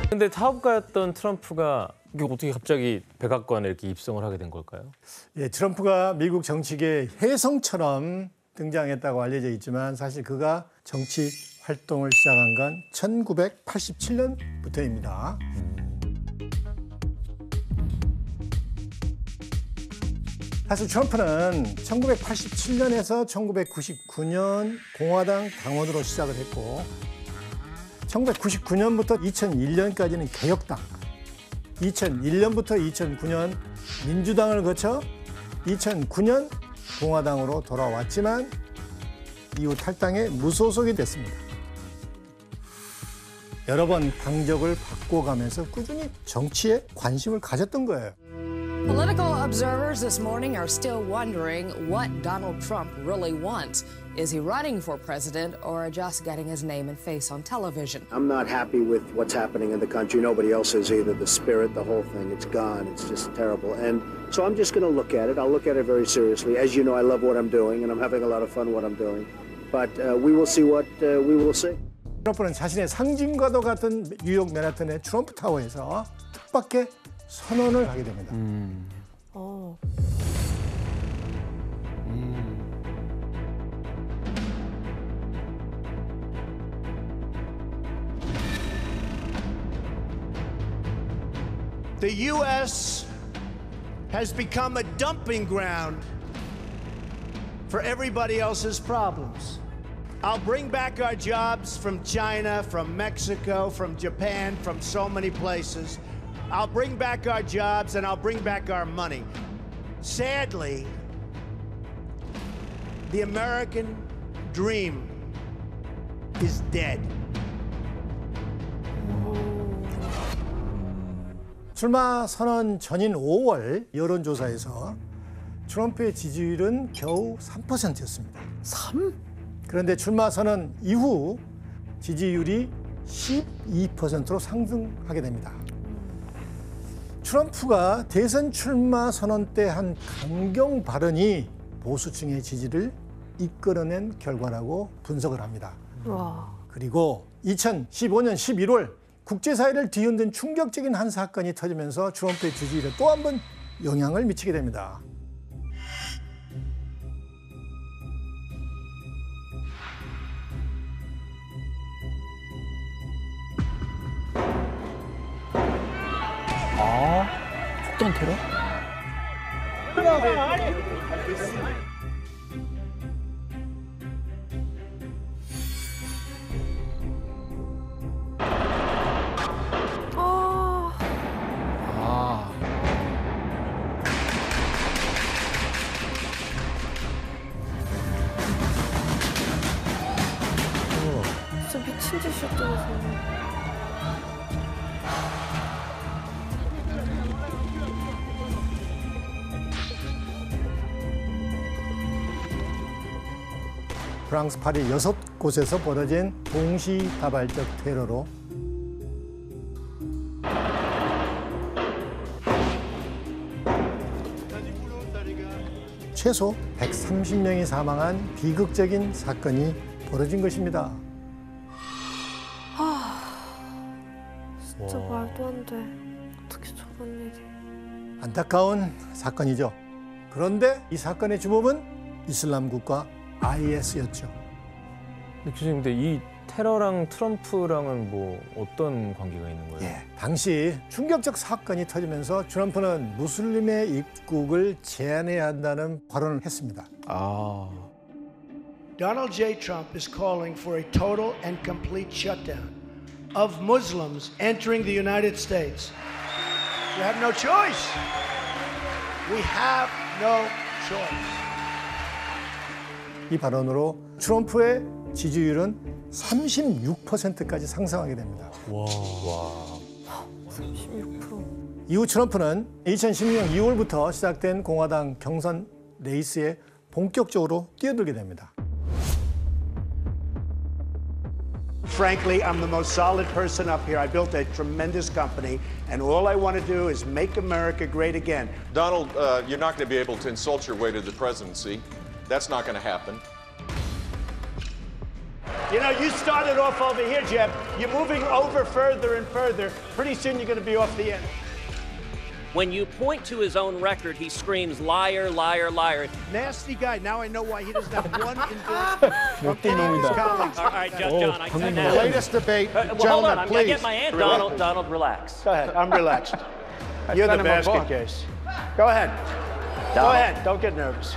근데 사업가였던 트럼프가 이게 어떻게 갑자기 백악관에 이렇게 입성을 하게 된 걸까요? 예, 트럼프가 미국 정치계의 혜성처럼 등장했다고 알려져 있지만 사실 그가 정치 활동을 시작한 건 1987년부터입니다. 사실 트럼프는 1987년에서 1999년 공화당 당원으로 시작을 했고 1999년부터 2001년까지는 개혁당, 2001년부터 2009년 민주당을 거쳐 2009년 공화당으로 돌아왔지만 이후 탈당해 무소속이 됐습니다. 여러 번 당적을 바꿔가면서 꾸준히 정치에 관심을 가졌던 거예요. Political observers this morning are still wondering what Donald Trump really wants. Is he running for president or just getting his name and face on television? I'm not happy with what's happening in the country. Nobody else is either. The spirit, the whole thing, it's gone. It's just terrible. And so I'm just going to look at it. I'll look at it very seriously. As you know, I love what I'm doing, and I'm having a lot of fun what I'm doing. But we will see what we will see. 트럼프는 자신의 상징과도 같은 뉴욕 맨하탄의 트럼프 타워에서 뜻밖의 선언을 하게 됩니다. The U.S. has become a dumping ground for everybody else's problems. I'll bring back our jobs from China, from Mexico, from Japan, from so many places. I'll bring back our jobs and I'll bring back our money. Sadly, the American dream is dead. 출마 선언 전인 5월 여론조사에서 트럼프의 지지율은 겨우 3%였습니다. 3? 그런데 출마 선언 이후 지지율이 12%로 상승하게 됩니다. 트럼프가 대선 출마 선언 때 한 강경 발언이 보수층의 지지를 이끌어낸 결과라고 분석을 합니다. 와. 그리고 2015년 11월 국제사회를 뒤흔든 충격적인 한 사건이 터지면서 트럼프의 지지율에 또 한 번 영향을 미치게 됩니다. 폭탄 테러? 진짜 미친 짓이었다면서요. 프랑스 파리 6곳에서 벌어진 동시다발적 테러로 최소 130명이 사망한 비극적인 사건이 벌어진 것입니다. 진짜 말도 안 돼. 어떻게 저런 일이. 안타까운 사건이죠. 그런데 이 사건의 주범은 이슬람 국가 IS였죠. 교수님, 근데 이 테러랑 트럼프랑은 뭐 어떤 관계가 있는 거예요? 당시 충격적 사건이 터지면서 트럼프는 무슬림의 입국을 제한해야 한다는 발언을 했습니다. Donald J. Trump is calling for a total and complete shutdown of Muslims entering the United States. We have no choice. We have no choice. 이 발언으로 트럼프의 지지율은 36%까지 상승하게 됩니다. 36%. 이후 트럼프는 2016년 2월부터 시작된 공화당 경선 레이스에 본격적으로 뛰어들게 됩니다. Frankly, I'm the most solid person up here. I built a tremendous company, and all I want to do is make America great again. Donald, you're not going to be able to insult your way to the presidency. That's not going to happen. You know, you started off over here, Jeb. You're moving over further and further. Pretty soon you're going to be off the end. When you point to his own record, he screams, liar, liar, liar. Nasty guy. Now I know why he doesn't have one endorsement from any of his colleagues. All right, John, I said The now. latest debate, Well, hold on, gentlemen, I'm going to please. get my answer. Donald, relax. Go ahead. I'm relaxed. You're the basket case. Go ahead. Go ahead. Don't get nervous.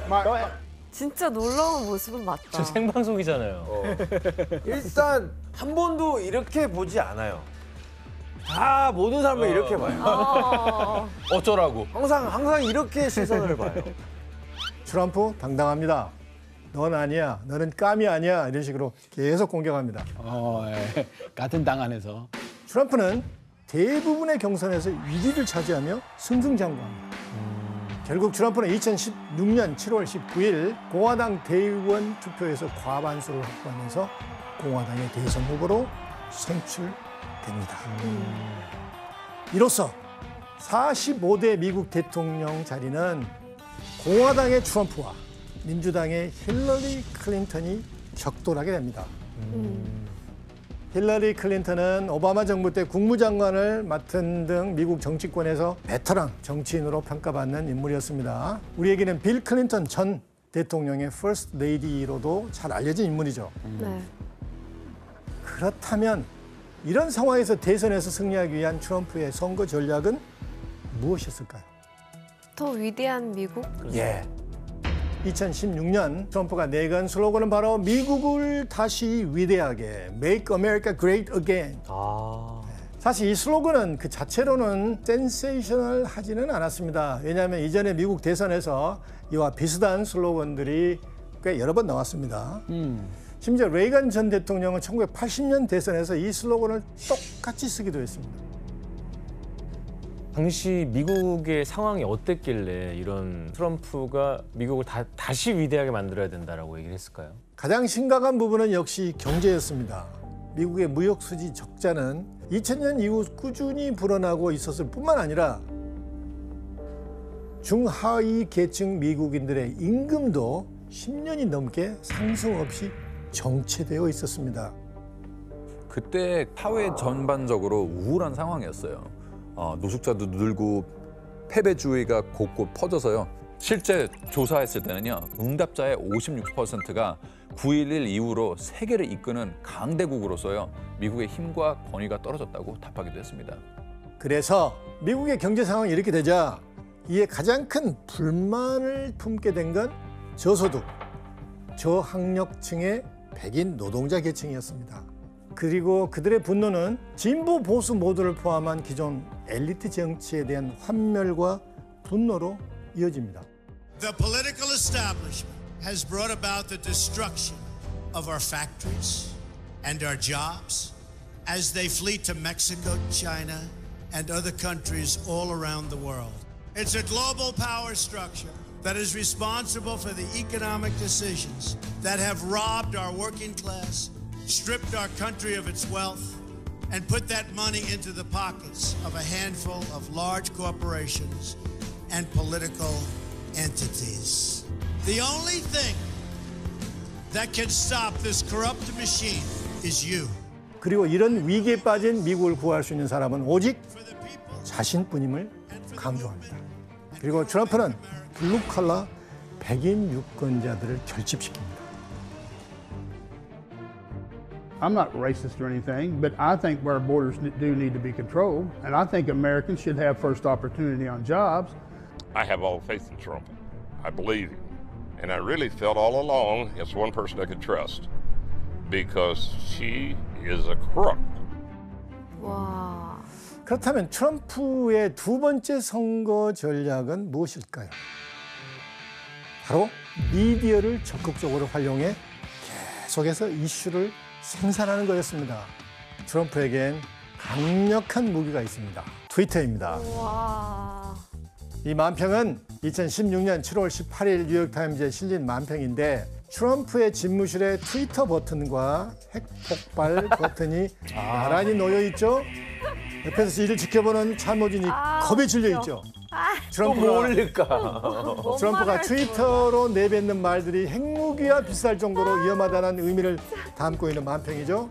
Go ahead. 진짜 놀라운 모습은 맞다. 저 생방송이잖아요. 일단 한 번도 이렇게 보지 않아요. 다 모든 사람을 이렇게 봐요. 어쩌라고. 항상 이렇게 시선을 봐요. 트럼프 당당합니다. 넌 아니야. 너는 깜이 아니야. 이런 식으로 계속 공격합니다. 예. 같은 당 안에서. 트럼프는 대부분의 경선에서 1위를 차지하며 승승장구합니다. 결국 트럼프는 2016년 7월 19일 공화당 대의원 투표에서 과반수를 확보하면서 공화당의 대선 후보로 선출됩니다. 이로써 45대 미국 대통령 자리는 공화당의 트럼프와 민주당의 힐러리 클린턴이 격돌하게 됩니다. 힐러리 클린턴은 오바마 정부 때 국무장관을 맡은 등 미국 정치권에서 베테랑 정치인으로 평가받는 인물이었습니다. 우리에게는 빌 클린턴 전 대통령의 퍼스트 레이디로도 잘 알려진 인물이죠. 네. 그렇다면 이런 상황에서 대선에서 승리하기 위한 트럼프의 선거 전략은 무엇이었을까요? 더 위대한 미국? 예. 2016년 트럼프가 내건 슬로건은 바로 미국을 다시 위대하게 Make America Great Again. 사실 이 슬로건은 그 자체로는 센세이셔널하지는 않았습니다. 왜냐하면 이전에 미국 대선에서 이와 비슷한 슬로건들이 꽤 여러 번 나왔습니다. 심지어 레이건 전 대통령은 1980년 대선에서 이 슬로건을 똑같이 쓰기도 했습니다. 당시 미국의 상황이 어땠길래 이런 트럼프가 미국을 다시 위대하게 만들어야 된다라고 얘기를 했을까요? 가장 심각한 부분은 역시 경제였습니다. 미국의 무역 수지 적자는 2000년 이후 꾸준히 불어나고 있었을 뿐만 아니라 중하위 계층 미국인들의 임금도 10년이 넘게 상승 없이 정체되어 있었습니다. 그때 사회 전반적으로 우울한 상황이었어요. 노숙자도 늘고 패배주의가 곳곳 퍼져서요. 실제 조사했을 때는요. 응답자의 56%가 9.11 이후로 세계를 이끄는 강대국으로서요. 미국의 힘과 권위가 떨어졌다고 답하기도 했습니다. 그래서 미국의 경제 상황이 이렇게 되자 이에 가장 큰 불만을 품게 된 건 저소득, 저학력층의 백인 노동자 계층이었습니다. 그리고 그들의 분노는 진보 보수 모두를 포함한 기존 엘리트 정치에 대한 환멸과 분노로 이어집니다. The political establishment has brought about the destruction of our factories and our jobs as they flee to Mexico, China, and other countries all around the world. It's a global power structure that is responsible for the economic decisions that have robbed our working class, stripped our country of its wealth, and put that money into the pockets of a handful of large corporations and political entities. The only thing that can stop this corrupt machine is you. 그리고 이런 위기에 빠진 미국을 구할 수 있는 사람은 오직 자신뿐임을 강조합니다. 그리고 트럼프는 블루칼라 백인 유권자들을 결집시킵니다. I'm not racist or anything, but I think our borders do need to be controlled, and I think Americans should have first opportunity on jobs. I have all faith in Trump. I believe him. And I really felt all along it's one person I could trust because she is a crook. 와. 그렇다면 트럼프의 두 번째 선거 전략은 무엇일까요? 바로 미디어를 적극적으로 활용해 계속해서 이슈를 생산하는 거였습니다. 트럼프에겐 강력한 무기가 있습니다. 트위터입니다. 와. 이 만평은 2016년 7월 18일 뉴욕타임즈에 실린 만평인데 트럼프의 집무실에 트위터 버튼과 핵폭발 버튼이 나란히 놓여 있죠. 옆에서 이를 지켜보는 참모진이 겁에 질려 있죠. 또 뭐 올릴까? 트럼프가 트위터로 내뱉는 말들이 핵무기와 비슷할 정도로 위험하다는 의미를 담고 있는 만평이죠.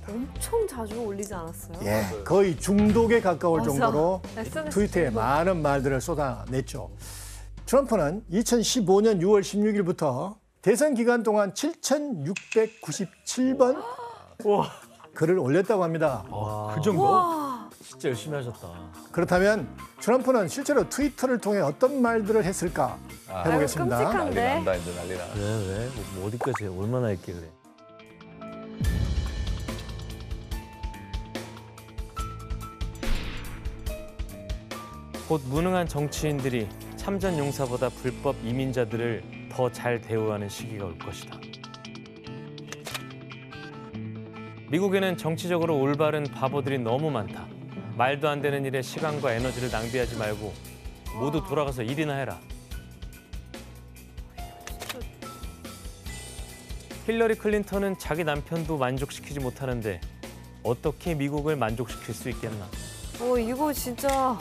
엄청 자주 올리지 않았어요? 예, 거의 중독에 가까울 맞아. 정도로 SNS 트위터에 중독. 많은 말들을 쏟아냈죠. 트럼프는 2015년 6월 16일부터 대선 기간 동안 7,697번 글을 올렸다고 합니다. 그 정도? 진짜 열심히 하셨다. 그렇다면 트럼프는 실제로 트위터를 통해 어떤 말들을 했을까 해보겠습니다. 아이고, 끔찍한데? 난리 난다 이제 난리 나. 왜? 뭐 어디까지 해? 얼마나 했게 그래? 곧 무능한 정치인들이 참전 용사보다 불법 이민자들을 더 잘 대우하는 시기가 올 것이다. 미국에는 정치적으로 올바른 바보들이 너무 많다. 말도 안 되는 일에 시간과 에너지를 낭비하지 말고 모두 돌아가서 일이나 해라. 힐러리 클린턴은 자기 남편도 만족시키지 못하는데 어떻게 미국을 만족시킬 수 있겠나? 이거 진짜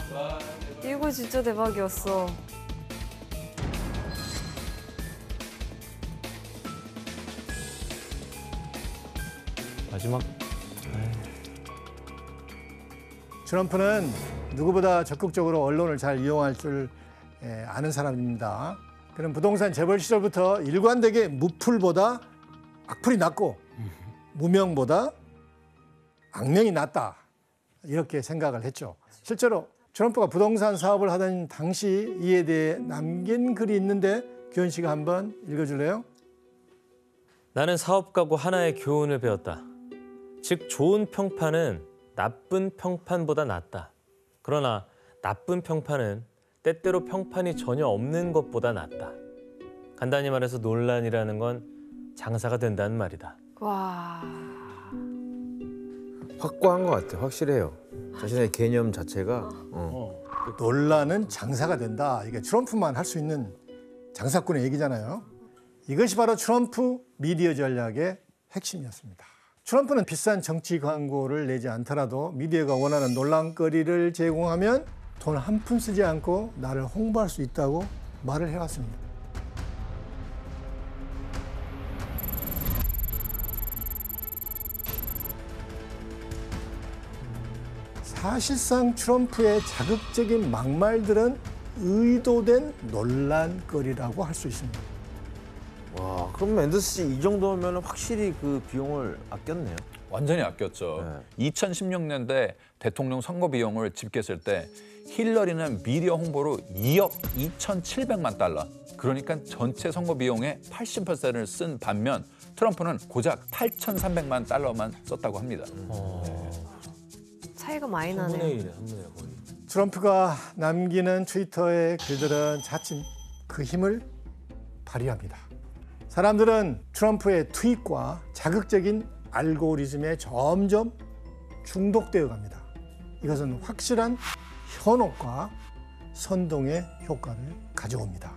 대박이었어. 마지막 트럼프는 누구보다 적극적으로 언론을 잘 이용할 줄 아는 사람입니다. 그는 부동산 재벌 시절부터 일관되게 무풀보다 악플이 낫고 무명보다 악명이 낫다 이렇게 생각을 했죠. 실제로 트럼프가 부동산 사업을 하던 당시 이에 대해 남긴 글이 있는데 규현 씨가 한번 읽어줄래요? 나는 사업가고 하나의 교훈을 배웠다. 즉 좋은 평판은 나쁜 평판보다 낫다. 그러나 나쁜 평판은 때때로 평판이 전혀 없는 것보다 낫다. 간단히 말해서 논란이라는 건 장사가 된다는 말이다. 와. 확고한 것 같아. 확실해요. 자신의 개념 자체가. 논란은 장사가 된다. 이게 트럼프만 할 수 있는 장사꾼의 얘기잖아요. 이것이 바로 트럼프 미디어 전략의 핵심이었습니다. 트럼프는 비싼 정치 광고를 내지 않더라도 미디어가 원하는 논란거리를 제공하면 돈 한 푼 쓰지 않고 나를 홍보할 수 있다고 말을 해왔습니다. 사실상 트럼프의 자극적인 막말들은 의도된 논란거리라고 할 수 있습니다. 와, 그럼 앤더스 씨 이 정도면 확실히 그 비용을 아꼈네요. 완전히 아꼈죠. 2016년대 대통령 선거 비용을 집계했을 때 힐러리는 미디어 홍보로 2억 2,700만 달러. 그러니까 전체 선거 비용의 80%를 쓴 반면 트럼프는 고작 8,300만 달러만 썼다고 합니다. 차이가 많이 나네요. 3분의 1이네, 3분의 1 거의. 트럼프가 남기는 트위터의 글들은 자칫 그 힘을 발휘합니다. 사람들은 트럼프의 트윗과 자극적인 알고리즘에 점점 중독되어 갑니다. 이것은 확실한 현혹과 선동의 효과를 가져옵니다.